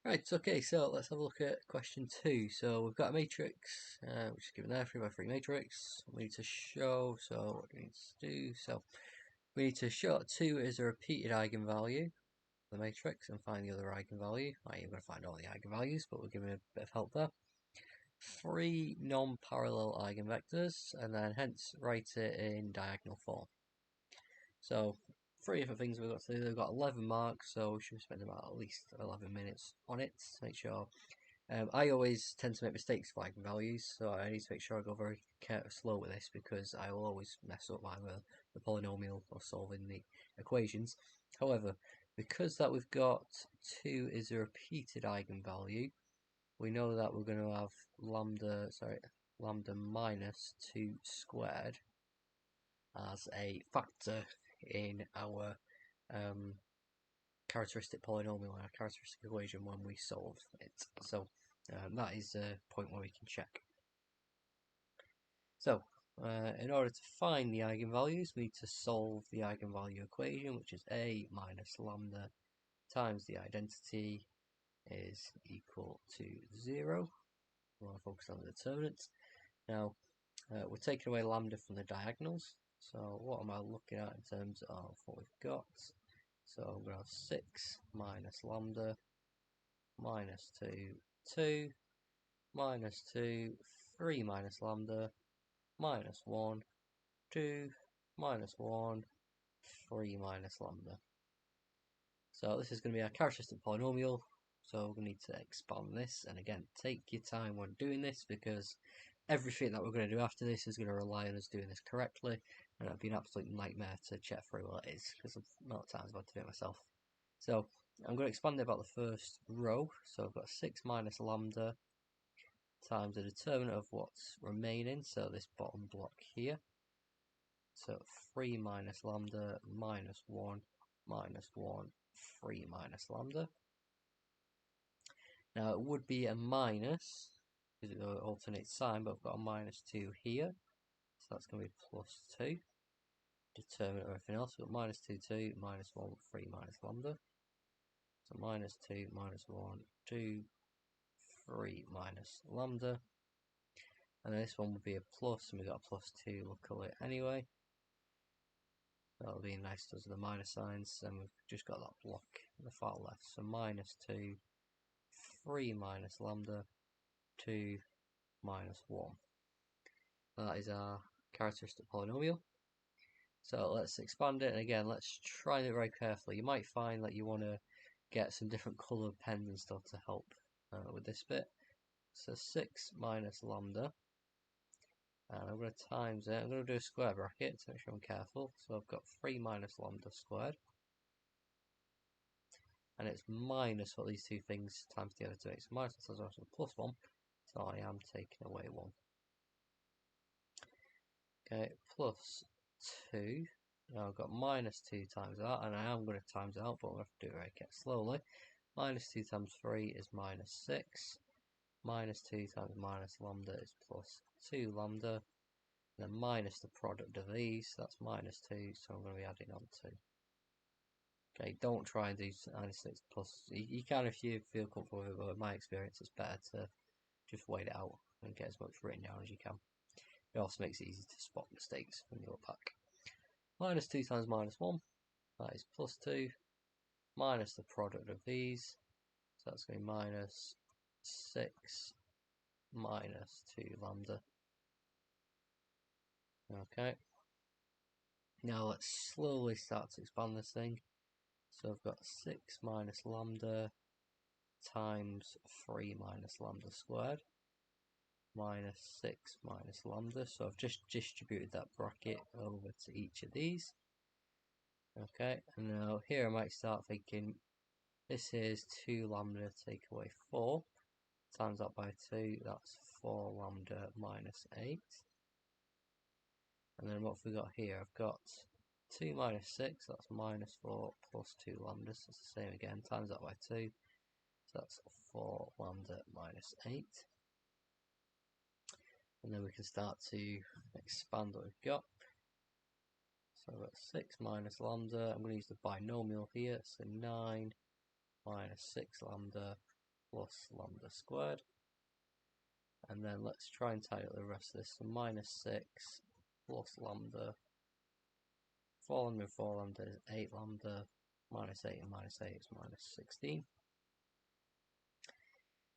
Right, okay, so let's have a look at question 2. So we've got a matrix, which is given there, 3 by 3 matrix. We need to show, so what do we need to do? So we need to show that 2 is a repeated eigenvalue for the matrix and find the other eigenvalue. Right, you're going to find all the eigenvalues, but we're giving a bit of help there. 3 non-parallel eigenvectors, and then hence write it in diagonal form. So 3 different things we've got to do. We've got 11 marks, so we should spend about at least 11 minutes on it to make sure. I always tend to make mistakes with eigenvalues, so I need to make sure I go very slow with this because I will always mess up either the polynomial or solving the equations. However, because that we've got 2 is a repeated eigenvalue, we know that we're going to have lambda minus 2 squared as a factor in our characteristic polynomial, our characteristic equation when we solve it. So that is a point where we can check. So in order to find the eigenvalues, we need to solve the eigenvalue equation, which is a minus lambda times the identity is equal to 0. We want to focus on the determinants. Now we're taking away lambda from the diagonals. So what am I looking at in terms of what we've got? So I'm going to have 6 minus lambda minus 2, 2, minus 2, 3 minus lambda, minus 1, 2, minus 1, 3 minus lambda. So this is going to be our characteristic polynomial. So we're going to need to expand this. And again, take your time when doing this because everything that we're going to do after this is going to rely on us doing this correctly. And it'll be an absolute nightmare to check through what it is because of the amount of times I've had to do it myself. So I'm going to expand it about the first row. So I've got 6 minus lambda times the determinant of what's remaining, so this bottom block here. So 3 minus lambda minus 1 minus 1, 3 minus lambda. Now it would be a minus, because it alternates sign, but I've got a minus 2 here. So that's going to be plus 2. Determinant of everything else, we've got minus 2, 2, minus 1, 3 minus lambda. So minus 2, minus 1, 2, 3 minus lambda. And then this one would be a plus, and we've got a plus 2 luckily anyway. That'll be nice, those are the minus signs, and we've just got that block in the far left. So minus 2, 3 minus lambda, 2 minus 1. That is our characteristic polynomial. So let's expand it, and again, let's try it very carefully. You might find that you want to get some different coloured pens and stuff to help with this bit. So 6 minus lambda. And I'm going to times it. I'm going to do a square bracket to make sure I'm careful. So I've got 3 minus lambda squared. And it's minus what these two things times together to make. So minus is also plus 1. So I am taking away 1. Okay, plus 2. Now I've got minus 2 times that. And I am going to times it out, but I'm going to have to do it very slowly. Minus 2 times 3 is minus 6. Minus 2 times minus lambda is plus 2 lambda. And then minus the product of these, that's minus 2, so I'm going to be adding on 2. Okay, don't try and do minus 6 plus. You can if you feel comfortable with it, but in my experience it's better to just wait it out and get as much written down as you can. It also makes it easy to spot mistakes when you look back. Minus 2 times minus 1, that is plus 2, minus the product of these, so that's going to be minus 6 minus 2 lambda. Okay, now let's slowly start to expand this thing. So I've got 6 minus lambda times 3 minus lambda squared minus 6 minus lambda. So I've just distributed that bracket over to each of these. Okay, and now here I might start thinking this is 2 lambda take away 4 times that by 2, that's 4 lambda minus 8. And then what have we got here? I've got 2 minus 6, that's minus 4 plus 2 lambda, so it's the same again, times that by 2, so that's 4 lambda minus 8. And then we can start to expand what we've got. So I've got 6 minus lambda, I'm going to use the binomial here, so 9 minus 6 lambda plus lambda squared. And then let's try and tidy up the rest of this. So minus 6 plus lambda. 4 lambda and 4 lambda is 8 lambda. Minus 8 and minus 8 is minus 16.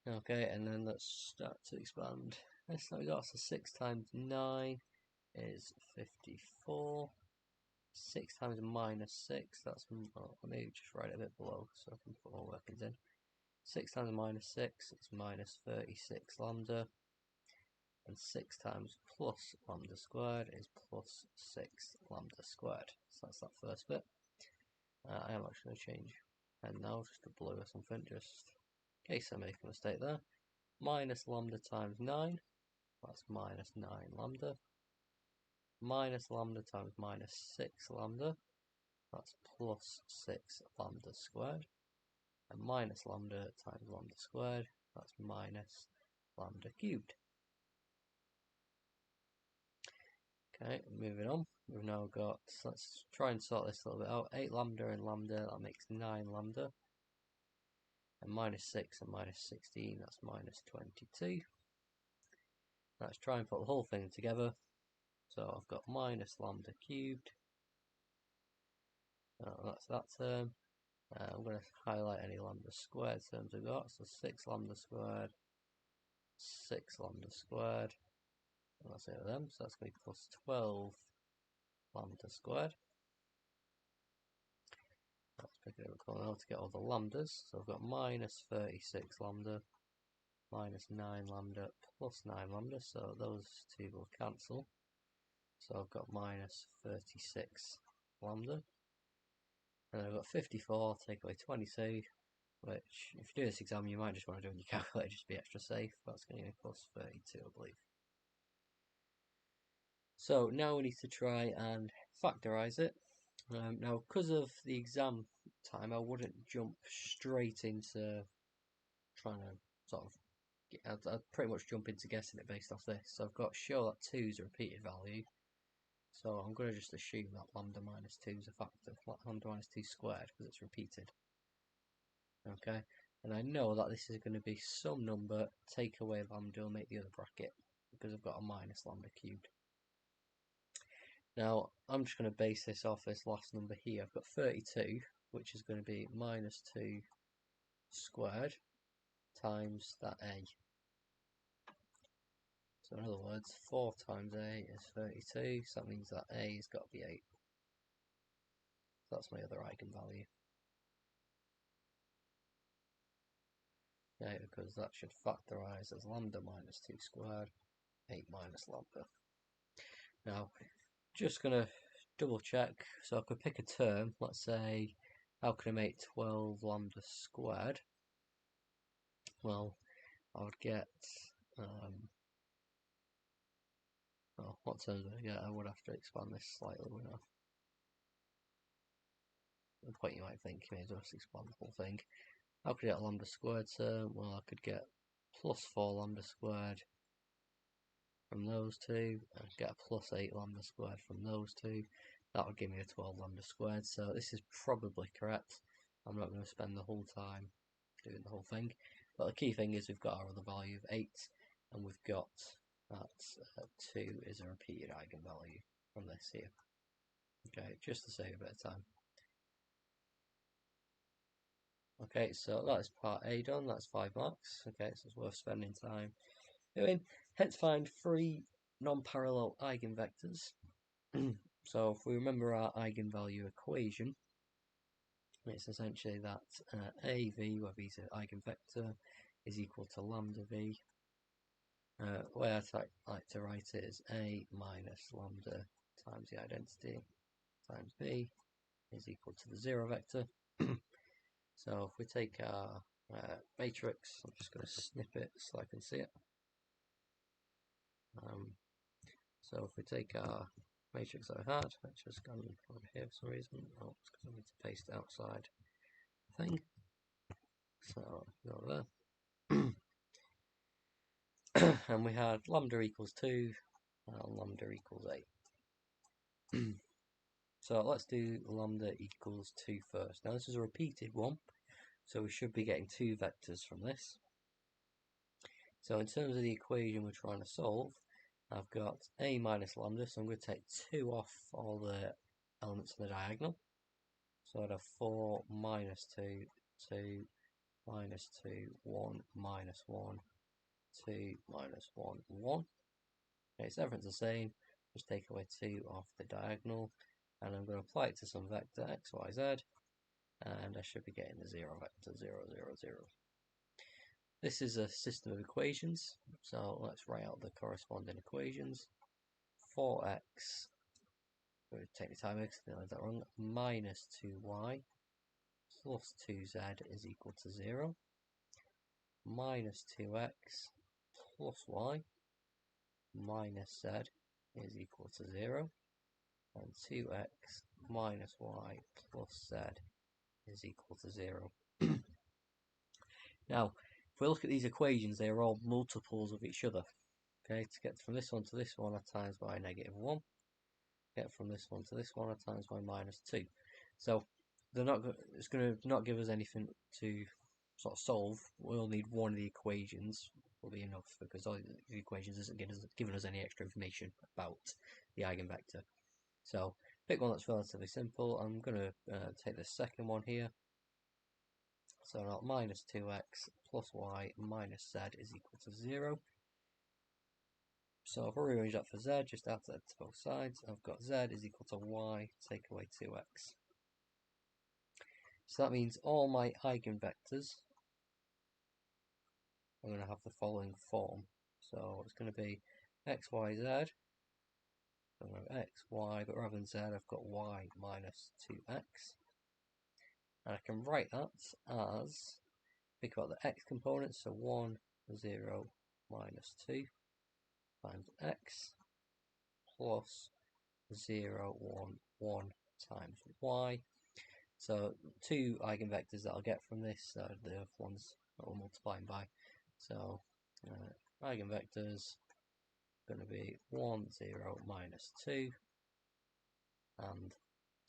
Okay, and then let's start to expand. This now we got, so 6 times 9 is 54. 6 times minus 6, that's, well, let me just write it a bit below so I can put all workings in. 6 times minus 6 is minus 36 lambda. And 6 times plus lambda squared is plus 6 lambda squared. So that's that first bit. I am actually going to change pen now, just to blue or something, just in case I make a mistake there. Minus lambda times 9, that's minus 9 lambda. Minus lambda times minus 6 lambda, that's plus 6 lambda squared. And minus lambda times lambda squared, that's minus lambda cubed. Okay, moving on. We've now got, so let's try and sort this a little bit out. 8 lambda and lambda, that makes 9 lambda. And minus 6 and minus 16, that's minus 22. Let's try and put the whole thing together. So I've got minus lambda cubed. That's that term. I'm going to highlight any lambda squared terms I've got. So 6 lambda squared, 6 lambda squared. And that's it with them. So that's going to be plus 12 lambda squared. Let's pick it up now to get all the lambdas. So I've got minus 36 lambda, minus 9 lambda, plus 9 lambda. So those two will cancel. So I've got minus 36 lambda. And I've got 54, take away 22, which, if you do this exam, you might just want to do it on your calculator just to be extra safe. That's going to be plus 32, I believe. So now we need to try and factorise it. Now, because of the exam time, I wouldn't jump straight into trying to sort of, I'd pretty much jump into guessing it based off this. So I've got show that 2 is a repeated value. So I'm going to just assume that lambda minus 2 is a factor, lambda minus 2 squared, because it's repeated. Okay, and I know that this is going to be some number, take away lambda, will make the other bracket, because I've got a minus lambda cubed. Now, I'm just going to base this off this last number here. I've got 32, which is going to be minus 2 squared times that a. So in other words, 4 times a is 32, so that means that a has got to be 8. So that's my other eigenvalue. Okay, because that should factorise as lambda minus 2 squared, 8 minus lambda. Now, just going to double check, so I could pick a term, let's say, how can I make 12 lambda squared? Well, I would get, well, what terms would I get? I would have to expand this slightly, wouldn't I? The point you might think, you may just expand the whole thing. How could I get a lambda squared term? Well, I could get plus 4 lambda squared from those two, and get a plus 8 lambda squared from those two. That would give me a 12 lambda squared, so this is probably correct. I'm not going to spend the whole time doing the whole thing, but the key thing is we've got our other value of 8, and we've got that 2 is a repeated eigenvalue from this here. Okay, just to save a bit of time. Okay, so that's part A done, that's 5 marks. Okay, so it's worth spending time doing. Hence find 3 non-parallel eigenvectors. So if we remember our eigenvalue equation, it's essentially that AV, where V is an eigenvector, is equal to lambda V. The way I like to write it is A minus lambda times the identity times V is equal to the 0 vector. So if we take our matrix, I'm just going to snip it so I can see it. So if we take our matrix I had, it's just gone over here for some reason. Oh, it's because I need to paste it outside the thing. So go there. And we had lambda equals 2 and lambda equals 8. So let's do lambda equals 2 first. Now this is a repeated one, So we should be getting two vectors from this. So in terms of the equation we're trying to solve, I've got a minus lambda, so I'm going to take 2 off all the elements in the diagonal. So I'd have 4 minus 2, 2, minus 2, 1, minus 1, 2, minus 1, 1. Okay, so everything's the same, just take away 2 off the diagonal, and I'm going to apply it to some vector x, y, z, and I should be getting the 0 vector, 0, 0, 0. This is a system of equations, so let's write out the corresponding equations. 4x, I'm going to take my time because I did that wrong, minus 2y plus 2z is equal to 0. Minus 2x plus y minus z is equal to 0. And 2x minus y plus z is equal to 0. Now, if we look at these equations, they are all multiples of each other. Okay, to get from this one to this one, I times by negative 1. Get from this one to this one, I times by minus 2. So they're not. It's going to not give us anything to sort of solve. We'll need one of the equations will be enough, because all the equations isn't giving us any extra information about the eigenvector. So pick one that's relatively simple. I'm going to take the second one here. So now minus 2x plus y minus z is equal to 0. So if I rearrange that for z, just add that to both sides. I've got z is equal to y, take away 2x. So that means all my eigenvectors are going to have the following form. So it's going to be x, y, z. I'm going to have x, y, but rather than z, I've got y minus 2x. And I can write that as, think about the x components, so 1, 0, minus 2 times x plus 0, 1, 1 times y. So two eigenvectors that I'll get from this are the ones that we're multiplying by. So eigenvectors going to be 1, 0, minus 2 and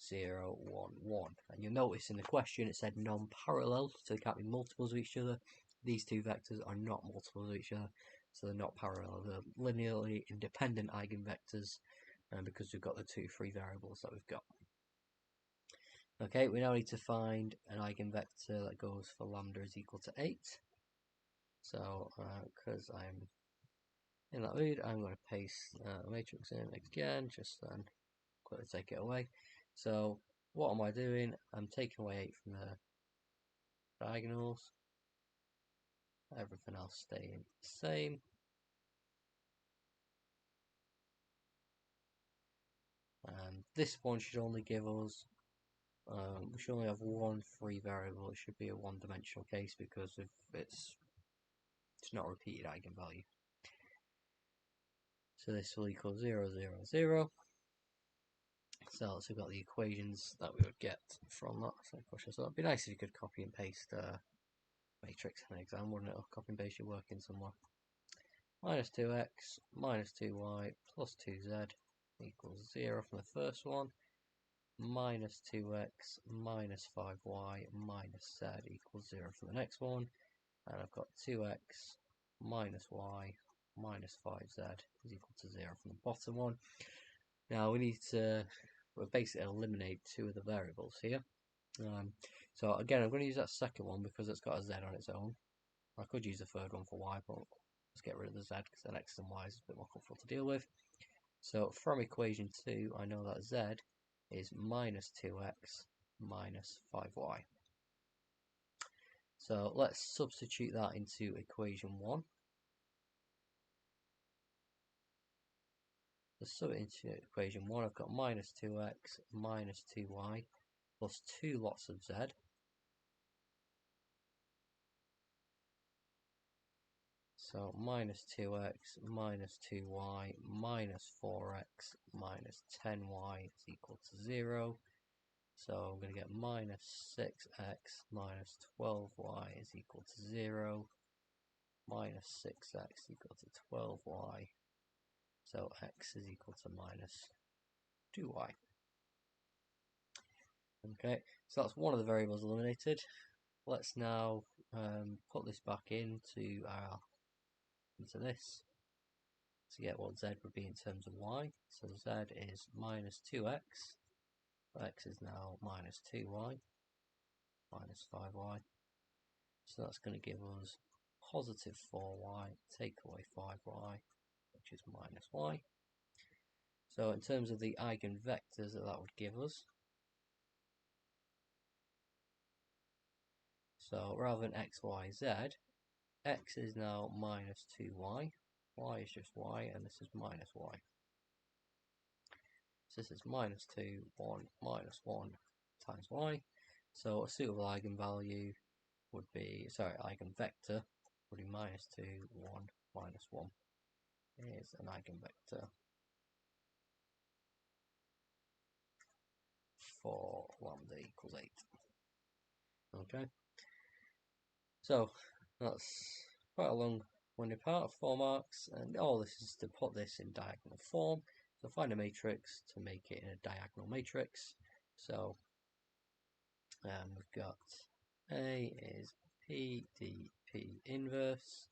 0, 1, 1. And you'll notice in the question it said non-parallel, so they can't be multiples of each other. These two vectors are not multiples of each other, so they're not parallel. They're linearly independent eigenvectors, because we've got the two free variables that we've got. Okay, we now need to find an eigenvector that goes for lambda is equal to 8. So, because I'm in that mood, I'm going to paste the matrix in again, just then quickly take it away. So, what am I doing? I'm taking away 8 from the diagonals. Everything else staying the same. And this one should only give us, we should only have one free variable. It should be a one-dimensional case because if it's not a repeated eigenvalue. So this will equal 0, 0, 0. So we've got the equations that we would get from that. So it'd be nice if you could copy and paste matrix in an exam, wouldn't it? Or copy and paste your work in somewhere. Minus 2x minus 2y plus 2z equals 0 from the first one. Minus 2x minus 5y minus z equals 0 for the next one. And I've got 2x minus y minus 5z is equal to 0 from the bottom one. Now we need to basically eliminate two of the variables here. So again, I'm going to use that second one because it's got a z on its own. I could use the third one for y, but let's get rid of the z because then x and y is a bit more comfortable to deal with. So from equation 2, I know that z is minus 2x minus 5y. So let's substitute that into equation 1. So sub it into equation 1, I've got minus 2x minus 2y plus 2 lots of z. So minus 2x minus 2y minus 4x minus 10y is equal to 0. So I'm going to get minus 6x minus 12y is equal to 0. Minus 6x equal to 12y. So x is equal to minus 2y. Okay, so that's one of the variables eliminated. let's now put this back into this to get what z would be in terms of y. So z is minus 2x, x is now minus 2y, minus 5y. So that's going to give us positive 4y, take away 5y, which is minus y. So in terms of the eigenvectors that would give us, so rather than x, y, z, x is now minus 2y, y is just y, and this is minus y. So this is minus 2, 1, minus 1 times y. So a suitable eigenvalue would be, eigenvector would be minus 2, 1, minus 1 is an eigenvector for lambda equals 8. Okay, so that's quite a long-winded part, 4 marks, and all this is to put this in diagonal form. So find a matrix to make it in a diagonal matrix. So we've got A is P, D, P inverse.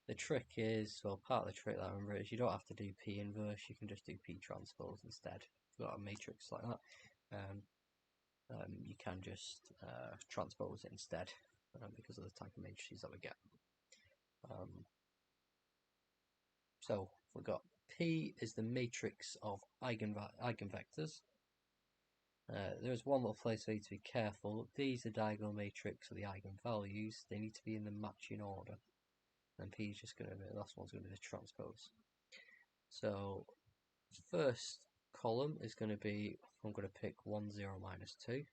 The trick is, well, part of the trick that I remember is you don't have to do P inverse, you can just do P transpose instead. If you've got a matrix like that, you can just transpose it instead because of the type of matrices that we get. So we've got P is the matrix of eigenvectors. There's one little place where you need to be careful. These are diagonal matrix of the eigenvalues. They need to be in the matching order. And P is just going to be, the last one's going to be the transpose. So first column is going to be, I'm going to pick 1, 0, minus 2.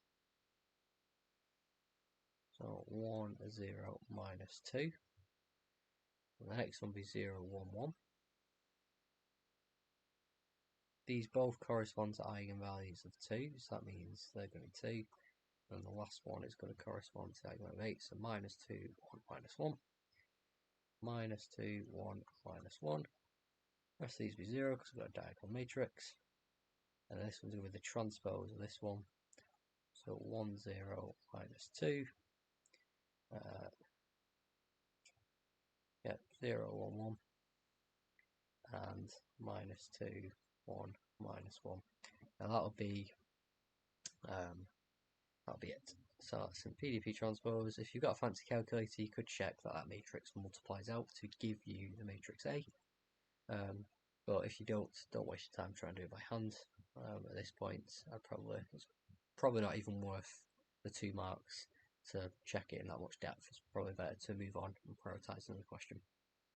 So 1, 0, minus 2. And the next one will be 0, 1, 1. These both correspond to eigenvalues of 2, so that means they're going to be 2. And the last one is going to correspond to eigenvalue of 8, so minus 2, 1, minus 1. Minus 2, 1, minus 1. The rest of these will be 0 because we've got a diagonal matrix. And this one's going to be the transpose of this one. So 1, 0, minus 2. 0, 1, 1. And minus 2, 1, minus 1. Now that'll be it. So that's in PDP transpose. If you've got a fancy calculator, you could check that that matrix multiplies out to give you the matrix A. But if you don't waste your time trying to do it by hand. At this point, it's probably not even worth the 2 marks to check it in that much depth. It's probably better to move on and prioritise another question.